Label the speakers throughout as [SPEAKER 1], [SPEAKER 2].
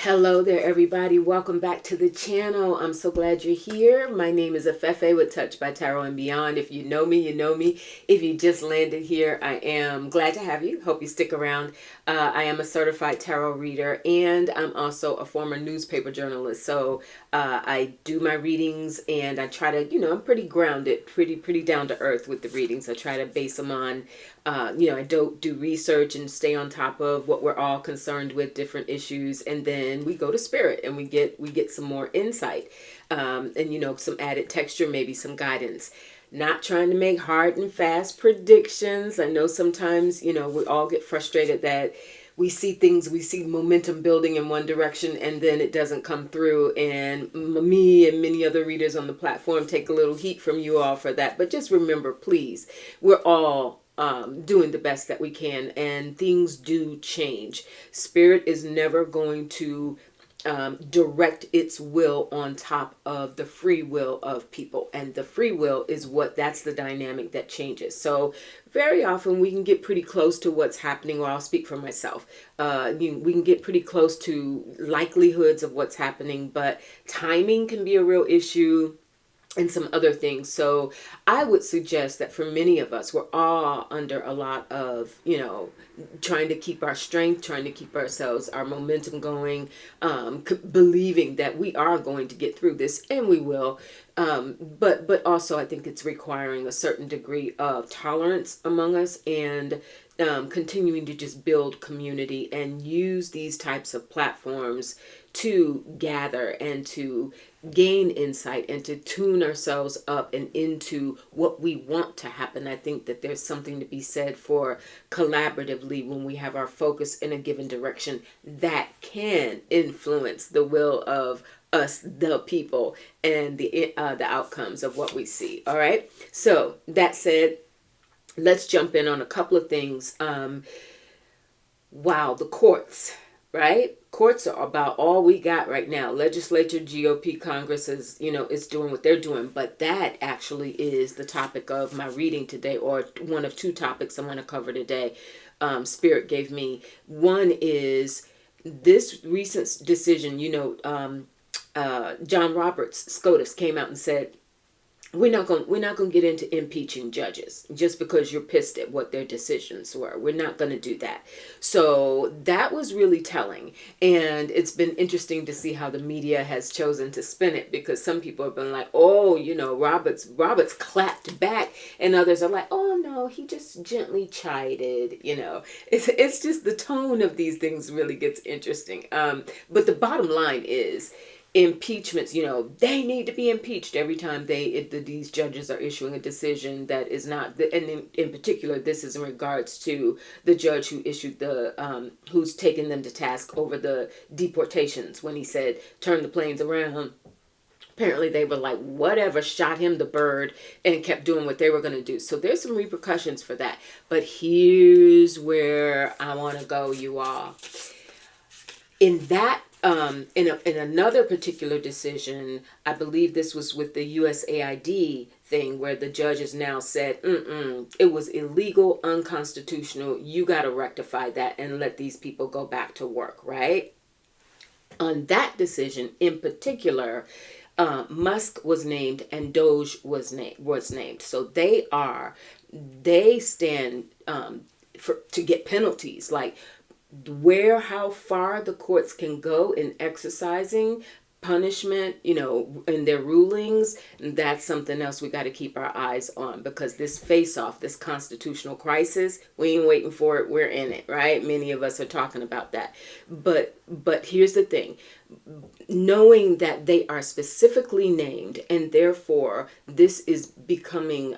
[SPEAKER 1] Hello there, everybody. Welcome back to the channel. I'm so glad you're here. My name is Afefe with Touch by Tarot and Beyond. If you know me, you know me. If you just landed here, I am glad to have you. Hope you stick around. I am a certified tarot reader, and I'm also a former newspaper journalist. So I do my readings, and I try to, I'm pretty grounded, pretty down to earth with the readings. I try to base them on I don't do research and stay on top of what we're all concerned with, different issues, and then we go to spirit and we get some more insight, and some added texture, maybe some guidance. Not trying to make hard and fast predictions. I know sometimes we all get frustrated that we see momentum building in one direction and then it doesn't come through, and me and many other readers on the platform take a little heat from you all for that. But just remember, please, we're all doing the best that we can, and things do change. Spirit is never going to direct its will on top of the free will of people, and the free will is that's the dynamic that changes. So very often we can get pretty close to what's happening, or I'll speak for myself. We can get pretty close to likelihoods of what's happening, but timing can be a real issue, and some other things. So I would suggest that for many of us, we're all under a lot of, trying to keep our strength, trying to keep our momentum going, believing that we are going to get through this, and we will. But also I think it's requiring a certain degree of tolerance among us, and continuing to just build community and use these types of platforms to gather and to gain insight and to tune ourselves up and into what we want to happen. I think that there's something to be said for collaboratively when we have our focus in a given direction that can influence the will of us, the people, and the outcomes of what we see. All right. So that said, let's jump in on a couple of things. Wow, the courts, right? Courts are about all we got right now. Legislature, GOP, Congress is doing what they're doing. But that actually is the topic of my reading today, or one of two topics I'm going to cover today. Spirit gave me. One is this recent decision. John Roberts, SCOTUS, came out and said, we're not going to get into impeaching judges just because you're pissed at what their decisions were. We're not going to do that. So that was really telling. And it's been interesting to see how the media has chosen to spin it, because some people have been like, oh, Roberts clapped back. And others are like, oh, no, he just gently chided. It's just the tone of these things really gets interesting. But the bottom line is, impeachments, they need to be impeached every time these judges are issuing a decision that is not, and in particular, this is in regards to the judge who issued who's taken them to task over the deportations, when he said, turn the planes around. Apparently they were like, whatever, shot him the bird, and kept doing what they were going to do. So there's some repercussions for that. But here's where I want to go, you all. In that, in another particular decision, I believe this was with the USAID thing, where the judges now said, it was illegal, unconstitutional. You got to rectify that and let these people go back to work, right? On that decision in particular, Musk was named and Doge was named. So they stand to get penalties, like how far the courts can go in exercising punishment, in their rulings. And that's something else we got to keep our eyes on, because this face-off, this constitutional crisis, we ain't waiting for it, we're in it, right? Many of us are talking about that. But here's the thing. Knowing that they are specifically named, and therefore this is becoming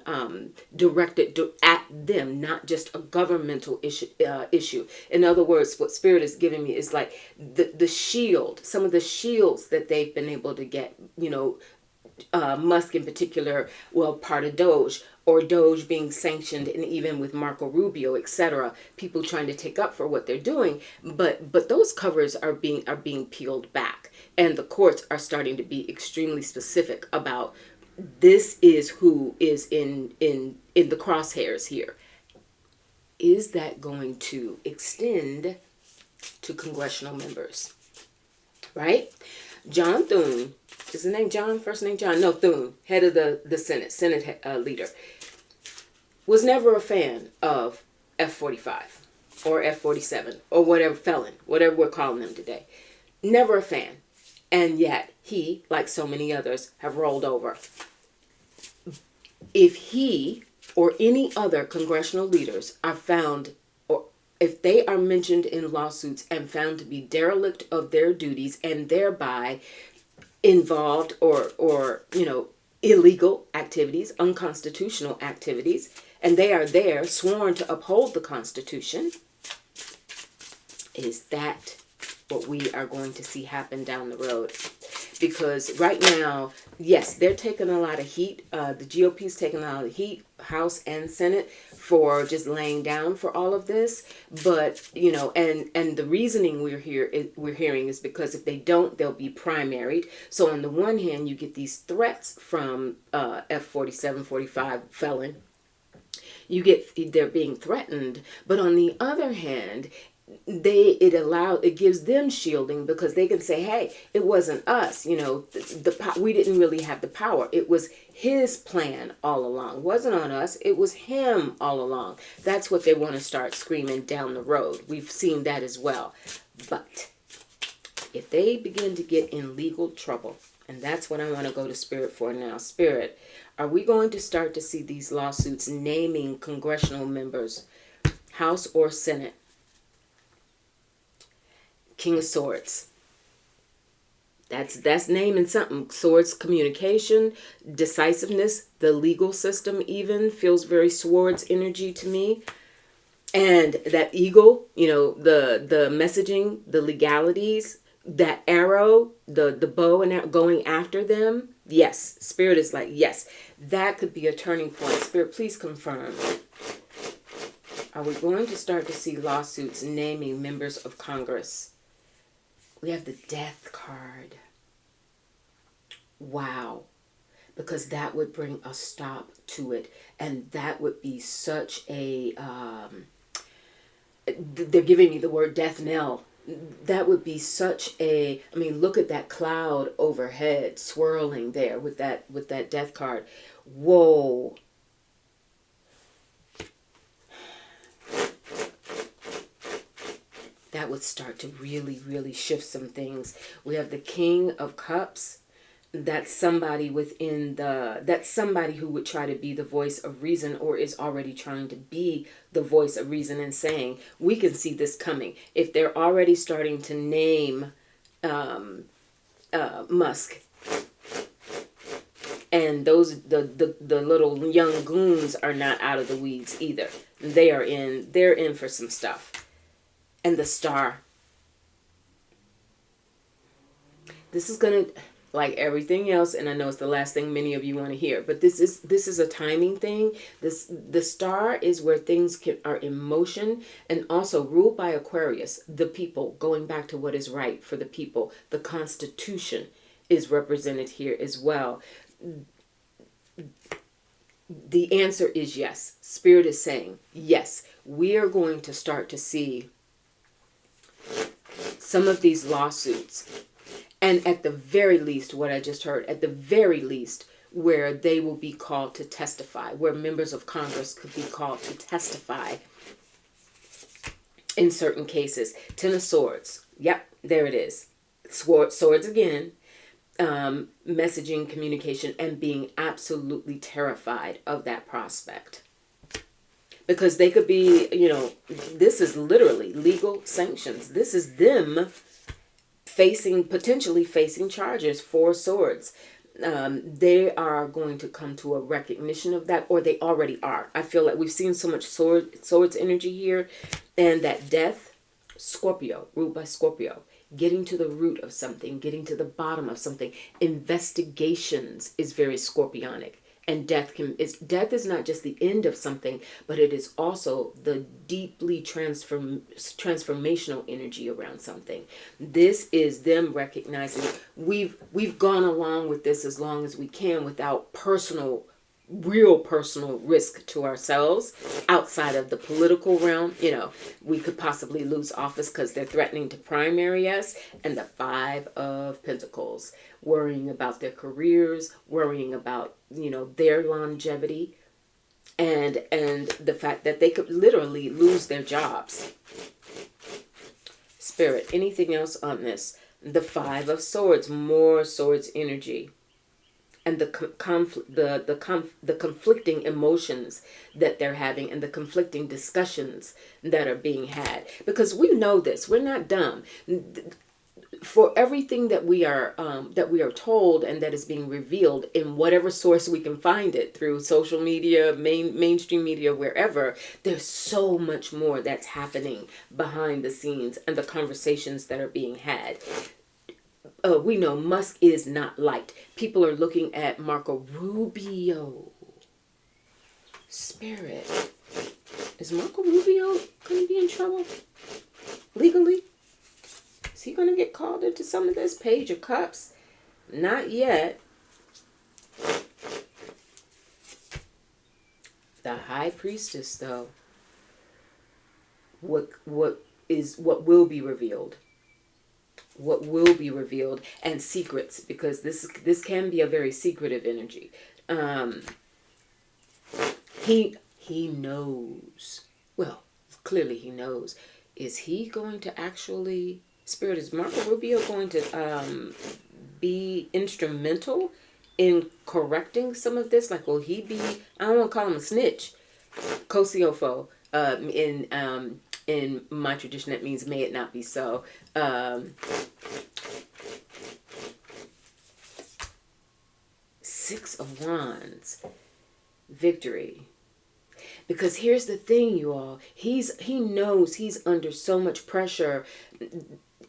[SPEAKER 1] directed at them, not just a governmental issue. In other words, what Spirit is giving me is like the shield, some of the shields that they've been able to get, Musk in particular, part of Doge, or Doge being sanctioned, and even with Marco Rubio, etc., people trying to take up for what they're doing. But those covers are being peeled back, and the courts are starting to be extremely specific about this is who is in the crosshairs here. Is that going to extend to congressional members? right? John Thune, is his name John? First name John? No, Thune, head of the Senate leader, was never a fan of F-45 or F-47 or whatever, felon, whatever we're calling them today. Never a fan. And yet he, like so many others, have rolled over. If he or any other congressional leaders are found, or if they are mentioned in lawsuits and found to be derelict of their duties and thereby involved or illegal activities, unconstitutional activities, and they are there sworn to uphold the Constitution, is that what we are going to see happen down the road? Because right now, yes, they're taking a lot of heat. The GOP's taking a lot of heat, House and Senate, for just laying down for all of this. But and the reasoning we're hearing is because if they don't, they'll be primaried. So on the one hand, you get these threats from F-47, 45 felon. They're being threatened, but on the other hand, it gives them shielding, because they can say, hey, it wasn't us, we didn't really have the power. It was his plan all along. It wasn't on us, it was him all along. That's what they want to start screaming down the road. We've seen that as well. But if they begin to get in legal trouble, and that's what I want to go to Spirit for now. Spirit, are we going to start to see these lawsuits naming congressional members, House or Senate? King of Swords. That's naming something. Swords, communication, decisiveness, the legal system even feels very swords energy to me. And that eagle, the messaging, the legalities, that arrow, the bow and going after them. Yes, Spirit is like, yes, that could be a turning point. Spirit, please confirm. Are we going to start to see lawsuits naming members of Congress? We have the death card. Wow. Because that would bring a stop to it. And that would be such a... they're giving me the word death knell. That would be such a... look at that cloud overhead swirling there with that death card. Whoa. That would start to really, really shift some things. We have the King of Cups. That's somebody that's somebody who would try to be the voice of reason, or is already trying to be the voice of reason and saying, we can see this coming. If they're already starting to name Musk, and the little young goons are not out of the weeds either. They're in for some stuff. And the Star. This is going to, like everything else, and I know it's the last thing many of you want to hear, but this is a timing thing. The Star is where things are in motion, and also ruled by Aquarius, the people, going back to what is right for the people. The Constitution is represented here as well. The answer is yes. Spirit is saying, yes, we are going to start to see some of these lawsuits, and at the very least, what I just heard, at the very least, where they will be called to testify, where members of Congress could be called to testify in certain cases. Ten of Swords. Yep, there it is. Swords again. Messaging, communication, and being absolutely terrified of that prospect. Because they could be, this is literally legal sanctions. This is them potentially facing charges for swords. They are going to come to a recognition of that, or they already are. I feel like we've seen so much swords energy here, and that death, Scorpio, ruled by Scorpio, getting to the root of something, getting to the bottom of something. Investigations is very scorpionic. And death is not just the end of something, but it is also the deeply transformational energy around something. This is them recognizing we've gone along with this as long as we can without personal real personal risk to ourselves outside of the political realm. You know, we could possibly lose office because they're threatening to primary us. And the Five of Pentacles, worrying about their careers, worrying about, you know, their longevity, and the fact that they could literally lose their jobs. Spirit, anything else on this? The Five of Swords, more swords energy, and the conflicting emotions that they're having, and the conflicting discussions that are being had. Because we know this, we're not dumb. For everything that we are told and that is being revealed in whatever source we can find it, through social media, mainstream media, wherever, there's so much more that's happening behind the scenes and the conversations that are being had. We know Musk is not liked. People are looking at Marco Rubio. Spirit, is Marco Rubio going to be in trouble legally? Is he going to get called into some of this? Page of Cups? Not yet. The High Priestess, though. What will be revealed? What will be revealed, and secrets, because this can be a very secretive energy. He knows. Well, clearly he knows. Is he going to actually... Spirit, is Marco Rubio going to be instrumental in correcting some of this? Like, will he be... I don't want to call him a snitch. Kosiofo. In my tradition, that means may it not be so. Six of Wands. Victory. Because here's the thing, you all. He knows he's under so much pressure.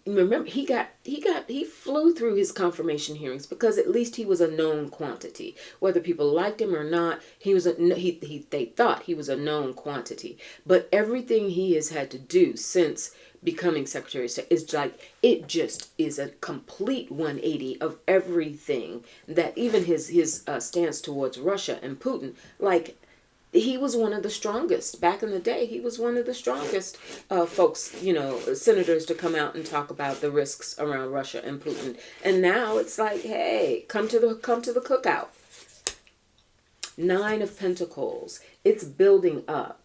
[SPEAKER 1] Remember, he flew through his confirmation hearings because at least he was a known quantity. Whether people liked him or not, they thought he was a known quantity. But everything he has had to do since becoming Secretary of State is like, it just is a complete 180 of everything, that even his stance towards Russia and Putin, like, he was one of the strongest back in the day. He was one of the strongest folks, you know, senators to come out and talk about the risks around Russia and Putin. And now it's like, hey, come to the cookout. Nine of Pentacles. It's building up.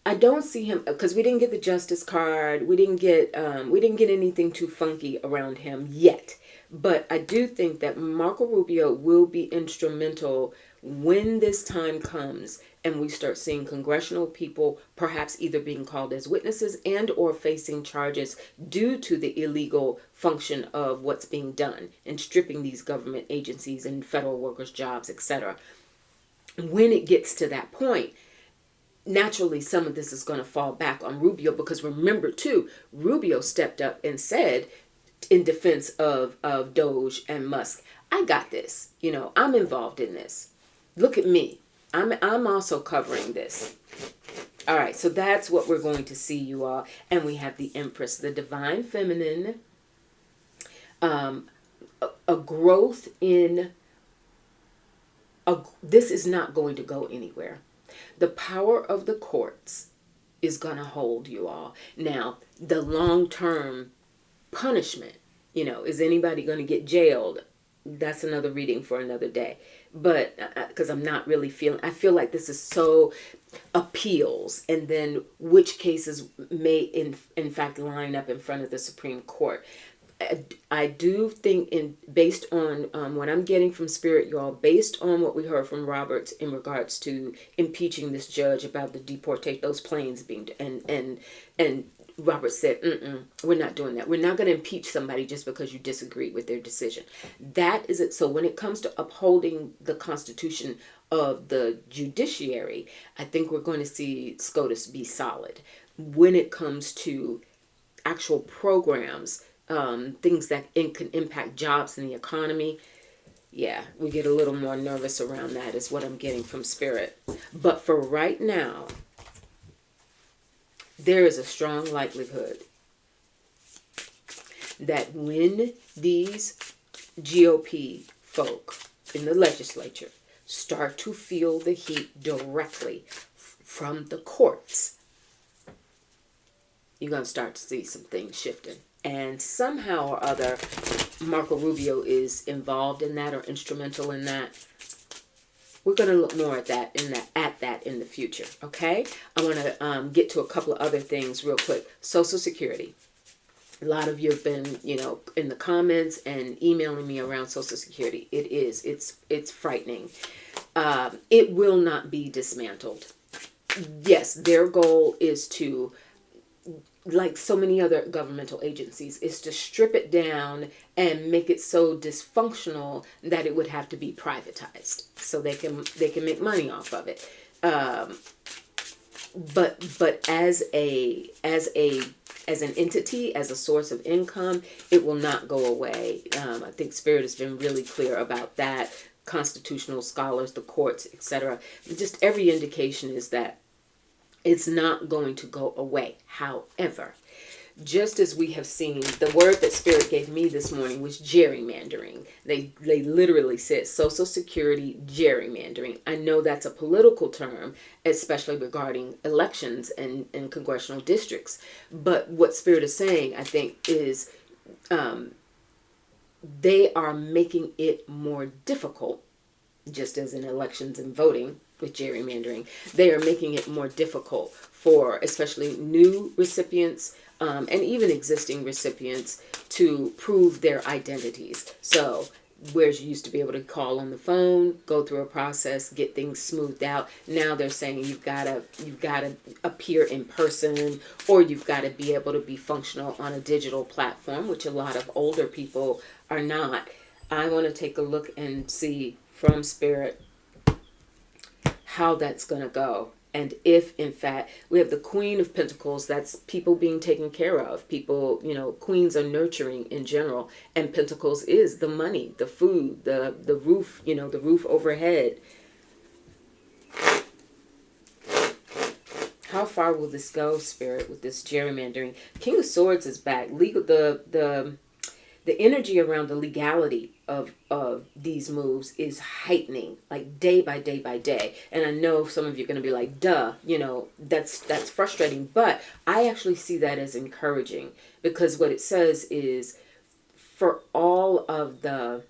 [SPEAKER 1] I don't see him, because we didn't get the Justice card. We didn't get anything too funky around him yet. But I do think that Marco Rubio will be instrumental when this time comes and we start seeing congressional people perhaps either being called as witnesses and or facing charges due to the illegal function of what's being done and stripping these government agencies and federal workers' jobs, etc. When it gets to that point, naturally some of this is going to fall back on Rubio, because remember too, Rubio stepped up and said, in defense of Doge and Musk, I got this. You know, I'm involved in this. Look at me. I'm also covering this. All right, so that's what we're going to see, you all. And we have the Empress, the Divine Feminine, a growth in... this is not going to go anywhere. The power of the courts is going to hold, you all. Now, the long-term punishment, you know, is anybody going to get jailed? That's another reading for another day. But because I'm not really I feel like this is so appeals, and then which cases may in fact line up in front of the Supreme Court. I do think, based on what I'm getting from Spirit, y'all, based on what we heard from Roberts in regards to impeaching this judge about the deportation, those planes being, and Robert said, we're not doing that. We're not going to impeach somebody just because you disagree with their decision. That is it. So when it comes to upholding the Constitution of the judiciary, I think we're going to see SCOTUS be solid. When it comes to actual programs, things that can impact jobs and the economy, yeah, we get a little more nervous around that, is what I'm getting from Spirit. But for right now, there is a strong likelihood that when these GOP folk in the legislature start to feel the heat directly from the courts, you're going to start to see some things shifting. And somehow or other, Marco Rubio is involved in that or instrumental in that. We're going to look more at that in the future, okay? I want to get to a couple of other things real quick. Social Security. A lot of you have been, in the comments and emailing me around Social Security. It's frightening. It will not be dismantled. Yes, their goal is to, like so many other governmental agencies, is to strip it down and make it so dysfunctional that it would have to be privatized so they can make money off of it. But as an entity, as a source of income, it will not go away. I think Spirit has been really clear about that. Constitutional scholars, the courts, etc. Just every indication is that it's not going to go away. However, just as we have seen, the word that Spirit gave me this morning was gerrymandering. They literally said Social Security gerrymandering. I know that's a political term, especially regarding elections and congressional districts. But what Spirit is saying, I think, is they are making it more difficult, just as in elections and voting with gerrymandering. They are making it more difficult for especially new recipients and even existing recipients to prove their identities. So whereas you used to be able to call on the phone, go through a process, get things smoothed out, now they're saying you've got to appear in person, or you've got to be able to be functional on a digital platform, which a lot of older people are not. I want to take a look and see from Spirit how that's going to go. And if, in fact, we have the Queen of Pentacles, that's people being taken care of. People, queens are nurturing in general. And Pentacles is the money, the food, the roof, the roof overhead. How far will this go, Spirit, with this gerrymandering? King of Swords is back. Legal, the energy around the legality of these moves is heightening, like day by day by day. And I know some of you are going to be like, duh, that's frustrating. But I actually see that as encouraging, because what it says is, for all of the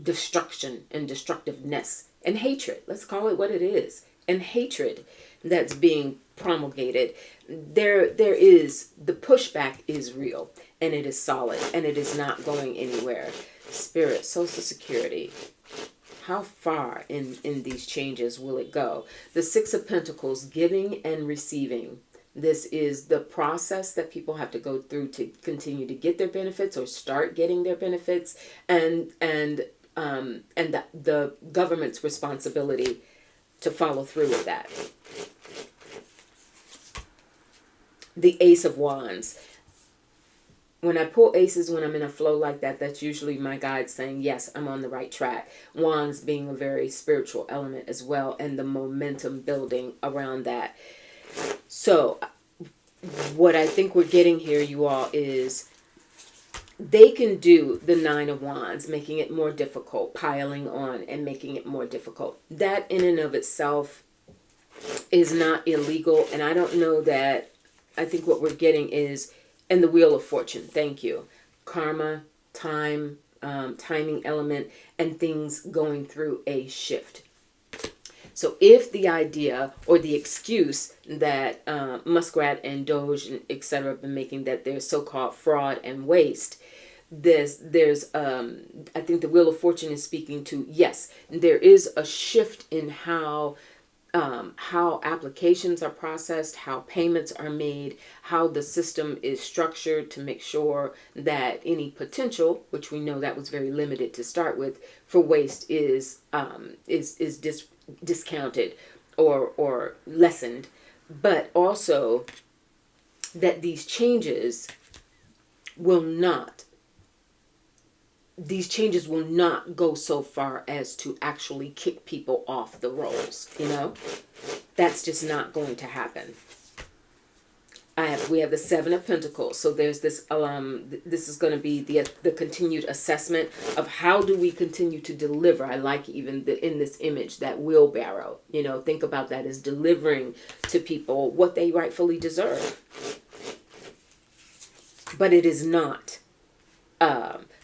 [SPEAKER 1] destruction and destructiveness and hatred, let's call it what it is, and hatred that's being promulgated, there is, the pushback is real, and it is solid, and it is not going anywhere. Spirit, Social Security, how far in these changes will it go? The Six of Pentacles, giving and receiving. This is the process that people have to go through to continue to get their benefits or start getting their benefits, and the government's responsibility to follow through with that. The Ace of Wands. When I pull aces, when I'm in a flow like that, that's usually my guide saying, yes, I'm on the right track. Wands being a very spiritual element as well, and the momentum building around that. So what I think we're getting here, you all, is they can do the Nine of Wands, making it more difficult, piling on and making it more difficult. That in and of itself is not illegal. And I don't know that, I think what we're getting is, and the Wheel of Fortune, thank you. Karma, time, timing element, and things going through a shift. So if the idea or the excuse that Muskrat and Doge and etc. have been making, that there's so-called fraud and waste, there's I think the Wheel of Fortune is speaking to, yes, there is a shift in how applications are processed, how payments are made, how the system is structured to make sure that any potential, which we know that was very limited to start with, for waste is discounted or lessened, but also that these changes will not go so far as to actually kick people off the rolls, That's just not going to happen. I have We have the Seven of Pentacles. So there's this, this is going to be the continued assessment of how do we continue to deliver. I like even in this image, that wheelbarrow, think about that as delivering to people what they rightfully deserve. But it is not.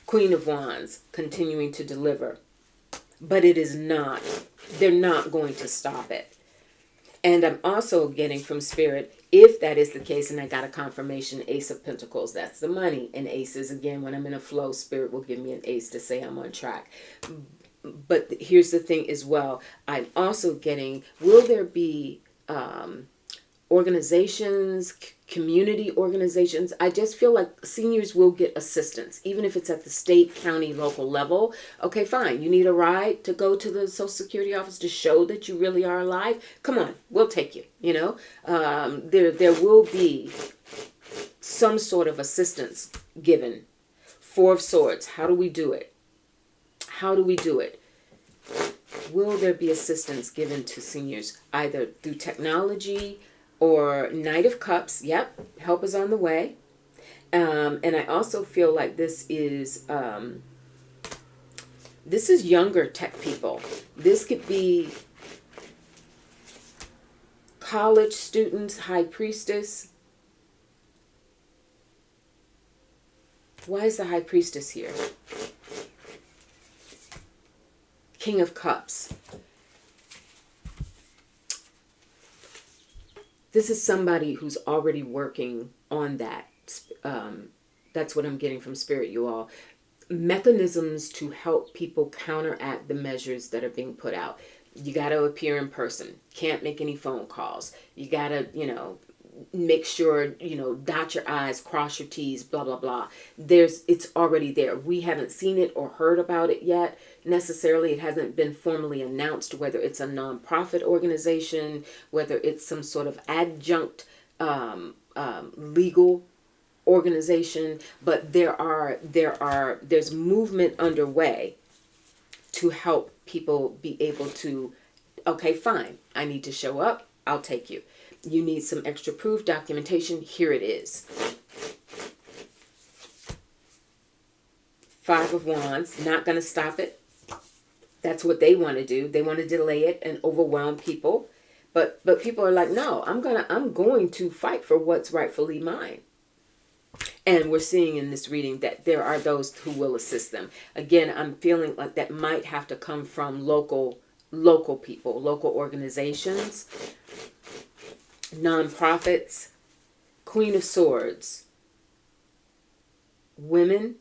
[SPEAKER 1] Queen of Wands, continuing to deliver. But it is not. They're not going to stop it. And I'm also getting from Spirit, if that is the case, and I got a confirmation, Ace of Pentacles, that's the money. And aces, again, when I'm in a flow, Spirit will give me an ace to say I'm on track. But here's the thing as well. I'm also getting, will there be organizations, community organizations? I just feel like seniors will get assistance, even if it's at the state, county, local level. Okay, fine. You need a ride to go to the Social Security office to show that you really are alive? Come on, we'll take you. There will be some sort of assistance given. Four of Swords. How do we do it? How do we do it? Will there be assistance given to seniors, either through technology or Knight of Cups? Yep, help is on the way. And I also feel like this is younger tech people. This could be college students, High Priestess. Why is the High Priestess here? King of Cups. This is somebody who's already working on that. That's what I'm getting from Spirit, you all. Mechanisms to help people counteract the measures that are being put out. You got to appear in person. Can't make any phone calls. You got to, make sure, dot your I's, cross your T's, blah, blah, blah. It's already there. We haven't seen it or heard about it yet. Necessarily, it hasn't been formally announced, whether it's a nonprofit organization, whether it's some sort of adjunct legal organization, but there's movement underway to help people be able to, okay, fine, I need to show up, I'll take you. You need some extra proof, documentation, here it is. Five of Wands, not going to stop it. That's what they want to do. They want to delay it and overwhelm people. But people are like, no, I'm going to fight for what's rightfully mine. And we're seeing in this reading that there are those who will assist them. Again, I'm feeling like that might have to come from local people, local organizations, nonprofits, Queen of Swords, women-led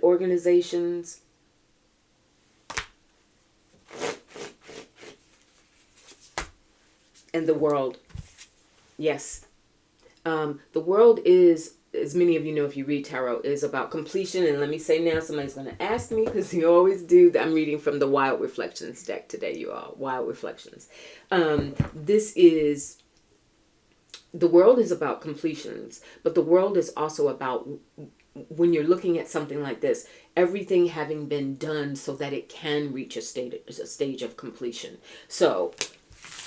[SPEAKER 1] organizations, and the world. Yes. The world is, as many of you know if you read tarot, is about completion. And let me say now, somebody's going to ask me, because you always do. I'm reading from the Wild Reflections deck today, you all. Wild Reflections. The world is about completions, but the world is also about, when you're looking at something like this, everything having been done so that it can reach a stage of completion. So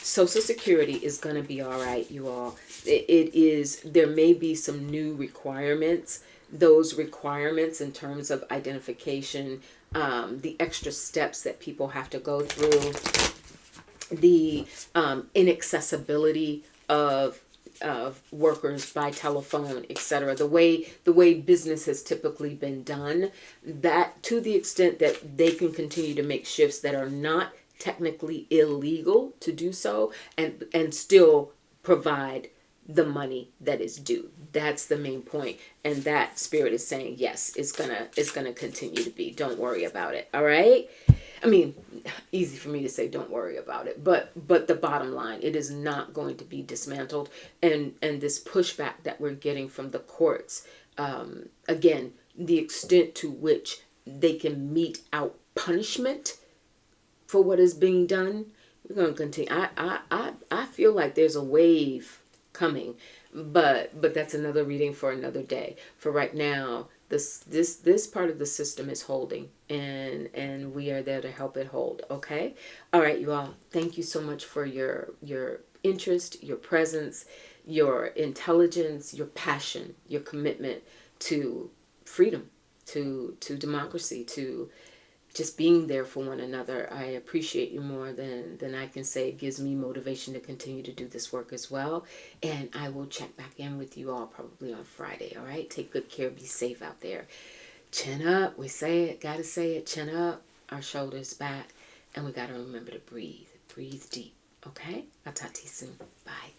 [SPEAKER 1] Social Security is going to be all right, you all. There may be some new requirements. Those requirements in terms of identification, the extra steps that people have to go through, the inaccessibility of workers by telephone, etc. The way business has typically been done, that to the extent that they can continue to make shifts that are not technically illegal to do so, and still provide the money that is due. That's the main point. And that Spirit is saying, yes, it's gonna continue to be. Don't worry about it. All right. I mean, easy for me to say don't worry about it, but the bottom line, it is not going to be dismantled. And this pushback that we're getting from the courts, again, the extent to which they can mete out punishment for what is being done, we're going to continue. I feel like there's a wave coming, but that's another reading for another day. For right now, this part of the system is holding, and we are there to help it hold. Okay. All right, you all, thank you so much for your interest, your presence, your intelligence, your passion, your commitment to freedom, to democracy, to just being there for one another. I appreciate you more than I can say. It gives me motivation to continue to do this work as well. And I will check back in with you all probably on Friday. All right. Take good care. Be safe out there. Chin up. We say it. Gotta say it. Chin up. Our shoulders back. And we gotta remember to breathe. Breathe deep. Okay. I'll talk to you soon. Bye.